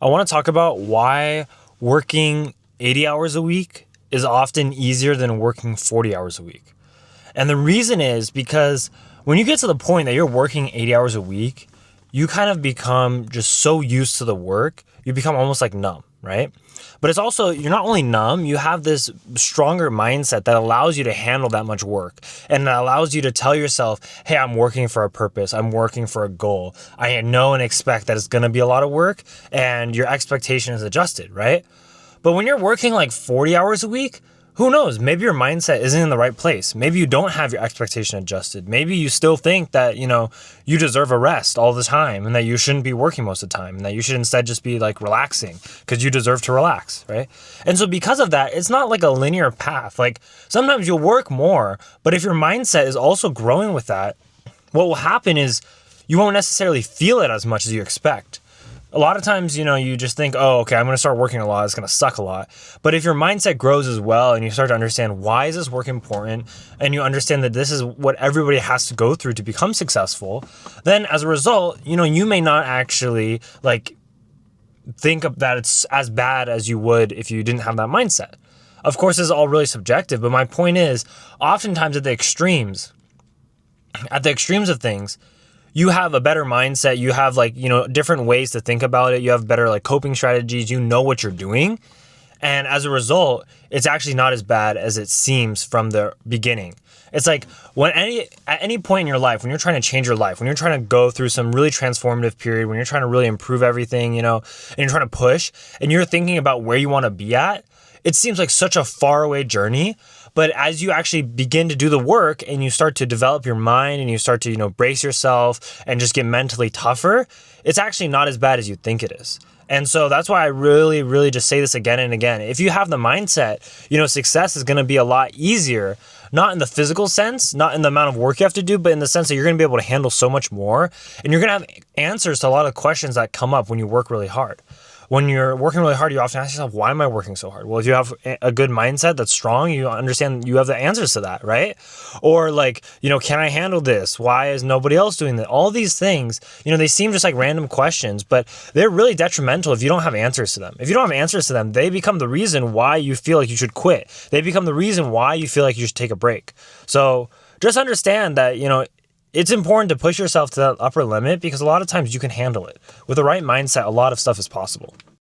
I want to talk about why working 80 hours a week is often easier than working 40 hours a week. And the reason is because when you get to the point that you're working 80 hours a week, you kind of become just so used to the work, you become almost like numb, right? But it's also, you're not only numb, you have this stronger mindset that allows you to handle that much work. And that allows you to tell yourself, hey, I'm working for a purpose. I'm working for a goal. I know and expect that it's going to be a lot of work, and your expectation is adjusted, right? But when you're working like 40 hours a week, who knows? Maybe your mindset isn't in the right place. Maybe you don't have your expectation adjusted. Maybe you still think that, you deserve a rest all the time and that you shouldn't be working most of the time and that you should instead just be like relaxing because you deserve to relax, right? And so because of that, it's not like a linear path. Like sometimes you'll work more, but if your mindset is also growing with that, what will happen is you won't necessarily feel it as much as you expect. A lot of times, you just think, oh, okay, I'm going to start working a lot. It's going to suck a lot. But if your mindset grows as well and you start to understand why is this work important and you understand that this is what everybody has to go through to become successful, then as a result, you may not actually think of that it's as bad as you would if you didn't have that mindset. Of course, this is all really subjective, but my point is oftentimes at the extremes of things, you have a better mindset. You have different ways to think about it. You have better coping strategies. You know what you're doing. And as a result, it's actually not as bad as it seems from the beginning. It's like at any point in your life, when you're trying to change your life, when you're trying to go through some really transformative period, when you're trying to really improve everything, and you're trying to push and you're thinking about where you want to be at, it seems like such a faraway journey. But as you actually begin to do the work and you start to develop your mind and you start to, brace yourself and just get mentally tougher, it's actually not as bad as you think it is. And so that's why I really, really just say this again and again. If you have the mindset, success is going to be a lot easier, not in the physical sense, not in the amount of work you have to do, but in the sense that you're going to be able to handle so much more. And you're going to have answers to a lot of questions that come up when you work really hard. When you're working really hard, you often ask yourself, why am I working so hard? Well, if you have a good mindset that's strong, you understand you have the answers to that, right? Or can I handle this? Why is nobody else doing that? All these things, they seem just like random questions, but they're really detrimental if you don't have answers to them. If you don't have answers to them, they become the reason why you feel like you should quit. They become the reason why you feel like you should take a break. So just understand that, it's important to push yourself to that upper limit because a lot of times you can handle it. With the right mindset, a lot of stuff is possible.